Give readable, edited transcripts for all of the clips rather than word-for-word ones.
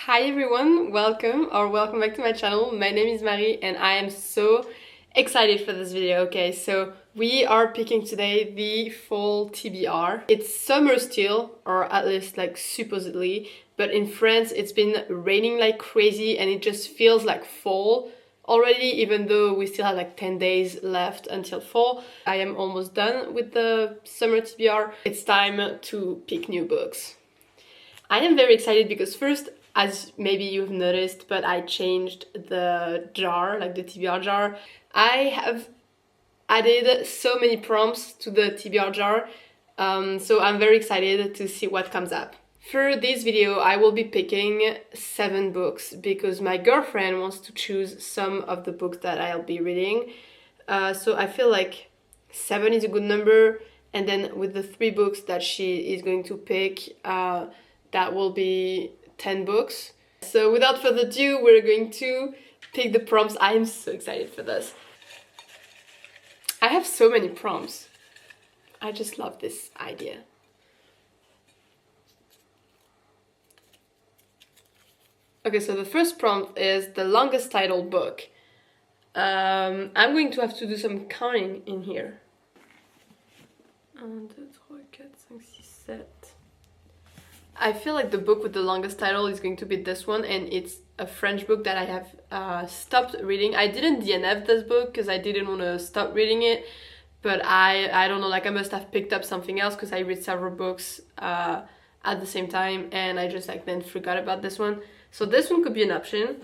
Hi everyone, welcome back to my channel. My name is Marie and I am so excited for this video. Okay, so we are picking today the fall TBR. It's summer still, or at least like supposedly, but in France it's been raining like crazy and it just feels like fall already, even though we still have like 10 days left until fall. I am almost done with the summer TBR. It's time to pick new books. I am very excited because first, as maybe you've noticed, but I changed the jar, like the TBR jar. I have added so many prompts to the TBR jar, so I'm very excited to see what comes up. For this video, I will be picking 7 books because my girlfriend wants to choose some of the books that I'll be reading. So I feel like 7 is a good number, and then with the 3 books that she is going to pick, that will be 10 books. So without further ado, we're going to pick the prompts. I am so excited for this. I have so many prompts. I just love this idea. Okay, so the first prompt is the longest title book. I'm going to have to do some counting in here. 1, 2, 3, 4, 5, 6, 7. I feel like the book with the longest title is going to be this one, and it's a French book that I have stopped reading. I didn't DNF this book because I didn't want to stop reading it, but I don't know, like I must have picked up something else because I read several books at the same time, and I just like then forgot about this one. So this one could be an option.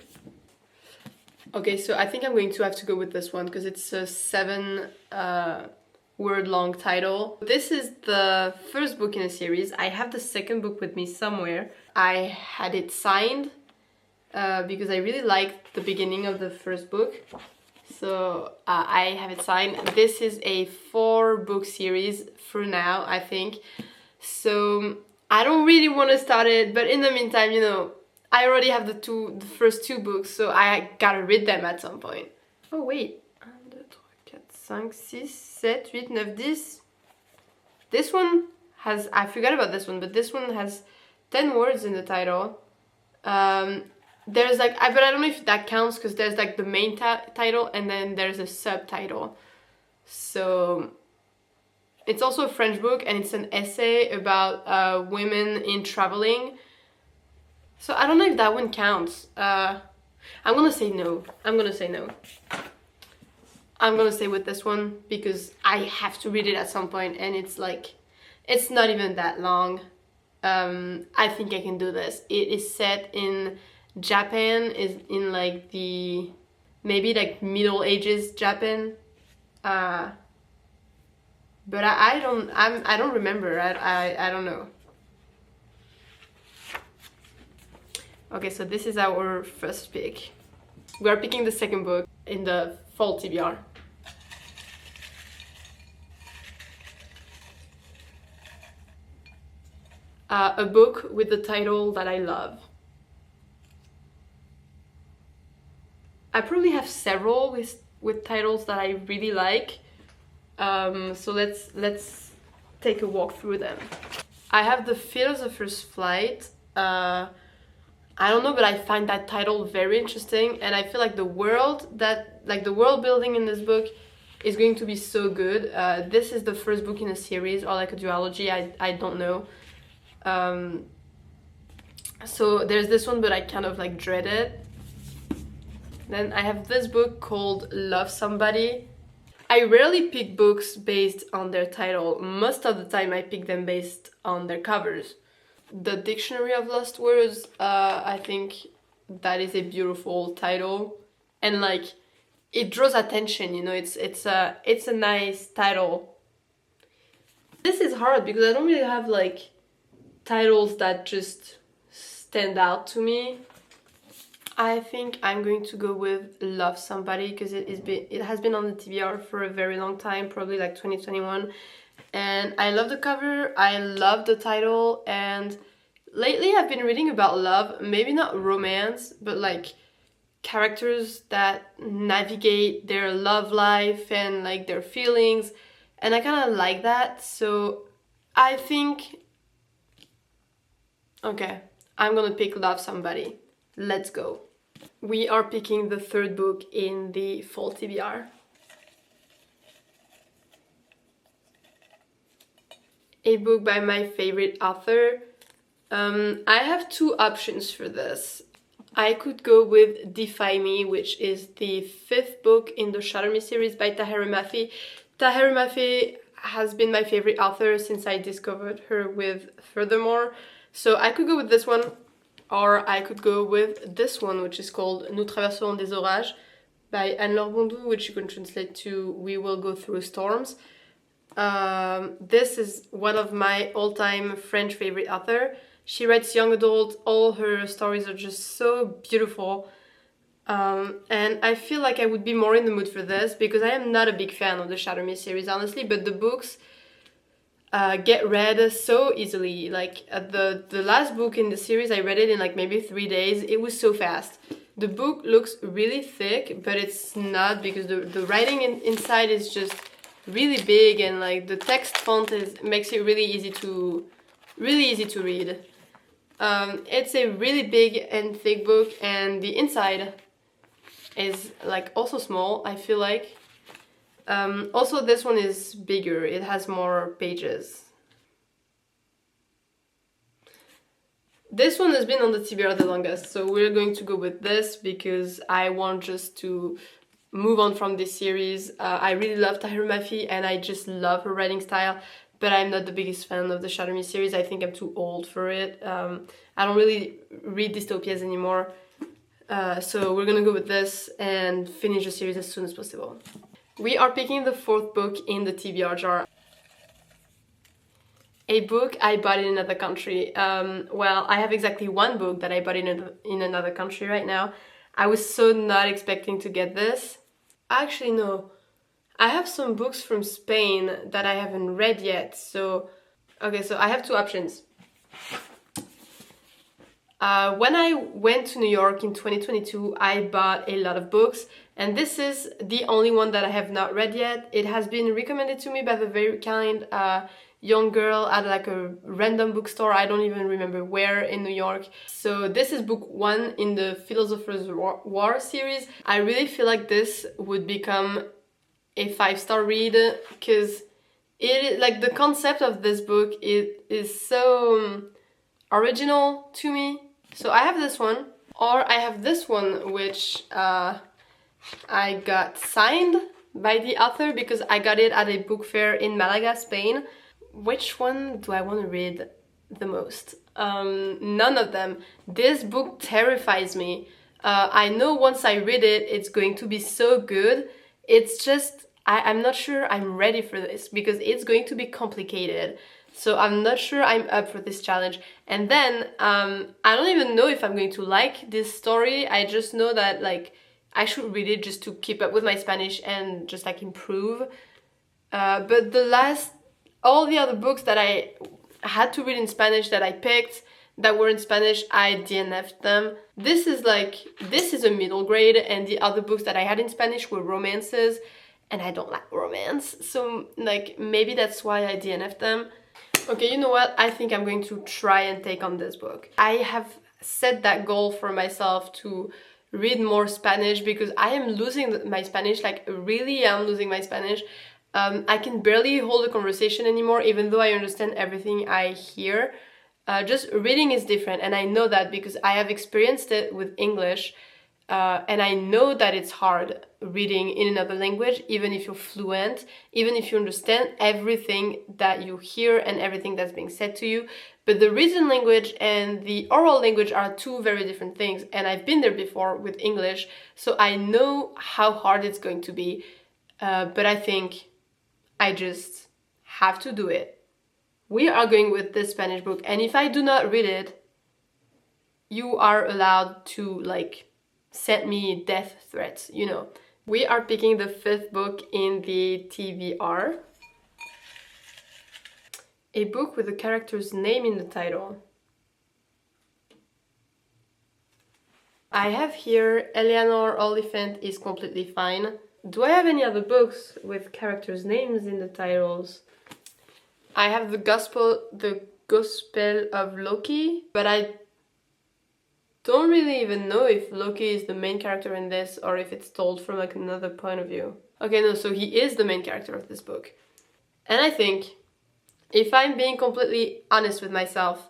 Okay, so I think I'm going to have to go with this one because it's a 7 word long title. This is the first book in a series. I have the second book with me somewhere. I had it signed because I really liked the beginning of the first book. So I have it signed. This is a 4-book series for now, I think. So I don't really want to start it, but in the meantime, you know, I already have the first 2 books, so I gotta read them at some point. Oh wait. 5, 6, 7, 8, 9, 10. This one has, I forgot about this one, but this one has 10 words in the title. There's like, but I don't know if that counts because there's like the main title and then there's a subtitle. So it's also a French book and it's an essay about women in traveling. So I don't know if that one counts. I'm gonna say no. I'm gonna stay with this one because I have to read it at some point, and it's like, it's not even that long. I think I can do this. It is set in Japan, is in like the, maybe like Middle Ages Japan. But I don't remember. I don't know. Okay, so this is our first pick. We are picking the second book in the fall TBR. A book with the title that I love. I probably have several with titles that I really like. So let's take a walk through them. I have The Philosopher's Flight. I don't know, but I find that title very interesting, and I feel like the world building in this book is going to be so good. This is the first book in a series, or like a duology, I don't know. So there's this one, but I kind of like dread it. Then I have this book called Love Somebody. I rarely pick books based on their title. Most of the time I pick them based on their covers. The Dictionary of Lost Words, I think that is a beautiful title, and like it draws attention, you know, it's a nice title. This is hard because I don't really have like titles that just stand out to me. I think I'm going to go with Love Somebody because it has been on the TBR for a very long time, probably like 2021. And I love the cover, I love the title, and lately I've been reading about love, maybe not romance, but like characters that navigate their love life and like their feelings, and I kind of like that. So I think, okay, I'm gonna pick Love Somebody. Let's go. We are picking the third book in the fall TBR. A book by my favorite author. I have two options for this. I could go with Defy Me, which is the fifth book in the Shatter Me series by Tahereh Mafi. Tahereh Mafi has been my favorite author since I discovered her with Furthermore. So I could go with this one, or I could go with this one, which is called Nous traverserons des orages by Anne-Laure Bondou, which you can translate to We Will Go Through Storms. This is one of my all-time French favorite author. She writes young adult. All her stories are just so beautiful. And I feel like I would be more in the mood for this because I am not a big fan of the Shatter Me series, honestly, but the books get read so easily. Like the last book in the series, I read it in like maybe 3 days. It was so fast. The book looks really thick, but it's not because the writing inside is just really big, and like the text font makes it really easy to read. It's a really big and thick book, and the inside is like also small, I feel like. Also, this one is bigger, it has more pages. This one has been on the TBR the longest, so we're going to go with this because I want just to move on from this series. I really love Tahereh Mafi and I just love her writing style, but I'm not the biggest fan of the Shatter Me series. I think I'm too old for it. I don't really read dystopias anymore. So we're gonna go with this and finish the series as soon as possible. We are picking the fourth book in the TBR jar. A book I bought in another country. Well, I have exactly one book that I bought in another country right now. I was so not expecting to get this. Actually, no. I have some books from Spain that I haven't read yet, so... Okay, so I have two options. When I went to New York in 2022, I bought a lot of books, and this is the only one that I have not read yet. It has been recommended to me by the very kind young girl at like a random bookstore. I don't even remember where in New York. So this is book one in the Philosopher's War series. I really feel like this would become a 5-star read because it like the concept of this book is so original to me. So I have this one, or I have this one, which I got signed by the author because I got it at a book fair in Malaga, Spain. Which one do I want to read the most? None of them. This book terrifies me. I know once I read it, it's going to be so good. It's just, I'm not sure I'm ready for this because it's going to be complicated. So I'm not sure I'm up for this challenge. And then, I don't even know if I'm going to like this story. I just know that like, I should read it just to keep up with my Spanish and just like improve. But all the other books that I had to read in Spanish that I picked that were in Spanish, I DNF'd them. This is a middle grade, and the other books that I had in Spanish were romances, and I don't like romance, so like maybe that's why I DNF'd them. Okay, you know what? I think I'm going to try and take on this book. I have set that goal for myself to read more Spanish because I am losing my Spanish, like really am losing my Spanish. I can barely hold a conversation anymore, even though I understand everything I hear. Just reading is different, and I know that because I have experienced it with English, and I know that it's hard reading in another language, even if you're fluent, even if you understand everything that you hear and everything that's being said to you. But the written language and the oral language are two very different things, and I've been there before with English, so I know how hard it's going to be, but I think I just have to do it. We are going with this Spanish book, and if I do not read it, you are allowed to like send me death threats, you know. We are picking the fifth book in the TBR. A book with a character's name in the title. I have here Eleanor Oliphant is Completely Fine. Do I have any other books with characters' names in the titles? I have the Gospel of Loki, but I don't really even know if Loki is the main character in this or if it's told from like another point of view. Okay, no, so he is the main character of this book. And I think, if I'm being completely honest with myself,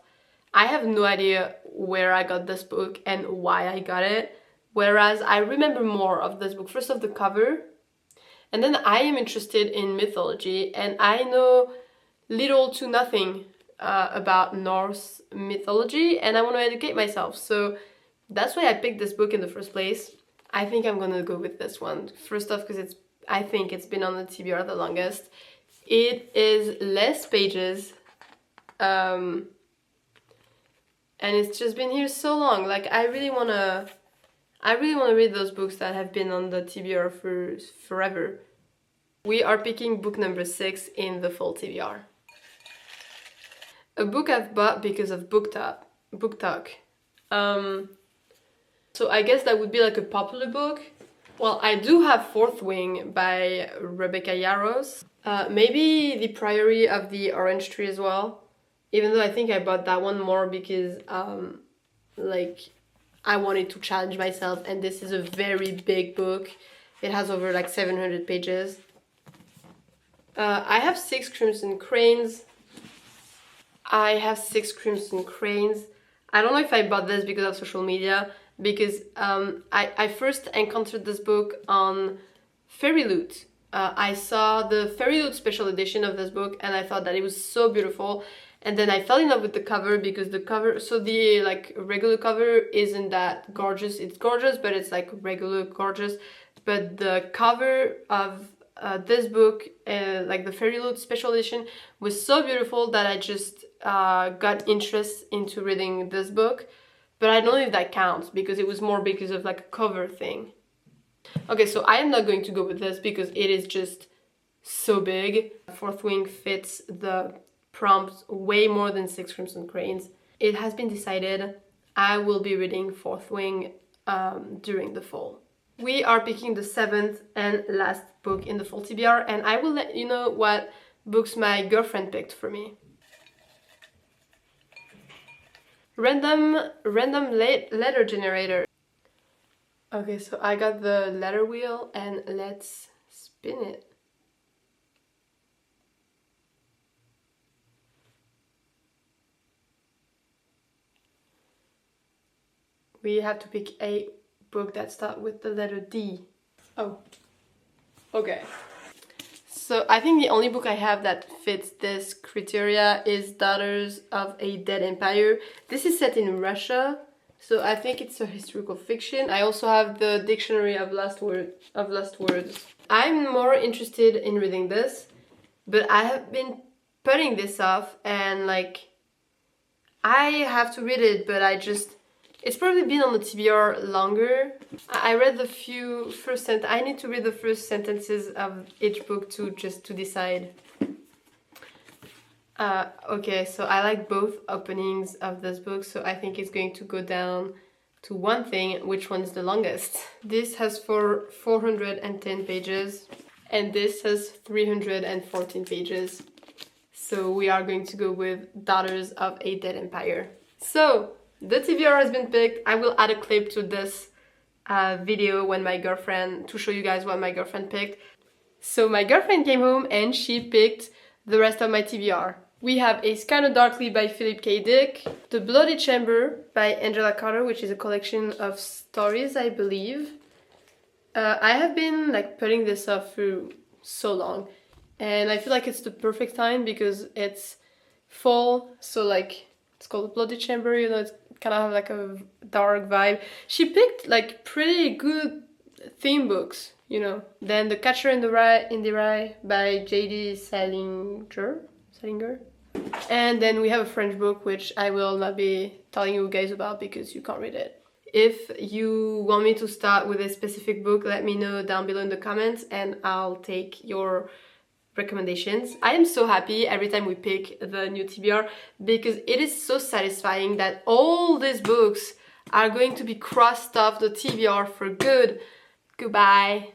I have no idea where I got this book and why I got it. Whereas I remember more of this book, first of the cover, and then I am interested in mythology, and I know little to nothing about Norse mythology, and I want to educate myself. So that's why I picked this book in the first place. I think I'm gonna go with this one. First off, because I think it's been on the TBR the longest. It is less pages, and it's just been here so long. Like I really wanna read those books that have been on the TBR for forever. We are picking book number 6 in the full TBR. A book I've bought because of book talk. So I guess that would be like a popular book. Well, I do have Fourth Wing by Rebecca Yarros. Maybe The Priory of the Orange Tree as well. Even though I think I bought that one more because like I wanted to challenge myself, and this is a very big book. It has over like 700 pages. I have 6 Crimson Cranes. I don't know if I bought this because of social media, because I first encountered this book on Fairy Loot. I saw the Fairy Loot special edition of this book and I thought that it was so beautiful. And then I fell in love with the cover because the cover, so the like regular cover isn't that gorgeous. It's gorgeous, but it's like regular gorgeous. But the cover of this book, like the Fairy Loot special edition, was so beautiful that I just got interest into reading this book. But I don't know if that counts because it was more because of like a cover thing. Okay, so I am not going to go with this because it is just so big. Fourth Wing fits the prompts way more than 6 Crimson Cranes. It has been decided I will be reading Fourth Wing during the fall. We are picking the 7th and last book in the full TBR, and I will let you know what books my girlfriend picked for me. Random letter generator. Okay, so I got the letter wheel and let's spin it. We have to pick a book that starts with the letter D. Oh, okay. So I think the only book I have that fits this criteria is Daughters of a Dead Empire. This is set in Russia, so I think it's a historical fiction. I also have the Dictionary of Last Words. I'm more interested in reading this, but I have been putting this off, and like I have to read it, but it's probably been on the TBR longer. I read the few first sentences. I need to read the first sentences of each book to decide. Okay, so I like both openings of this book, so I think it's going to go down to one thing, which one is the longest. This has 410 pages, and this has 314 pages. So we are going to go with Daughters of a Dead Empire. So the TBR has been picked. I will add a clip to this video to show you guys what my girlfriend picked. So my girlfriend came home and she picked the rest of my TBR. We have A Sky Darkly by Philip K. Dick, The Bloody Chamber by Angela Carter, which is a collection of stories, I believe. I have been like putting this off for so long, and I feel like it's the perfect time because it's fall, so like it's called The Bloody Chamber, you know, it's kind of have like a dark vibe. She picked like pretty good theme books, you know. Then The Catcher in the Rye by J.D. Salinger. And then we have a French book which I will not be telling you guys about because you can't read it. If you want me to start with a specific book, let me know down below in the comments and I'll take your recommendations. I am so happy every time we pick the new TBR because it is so satisfying that all these books are going to be crossed off the TBR for good. Goodbye.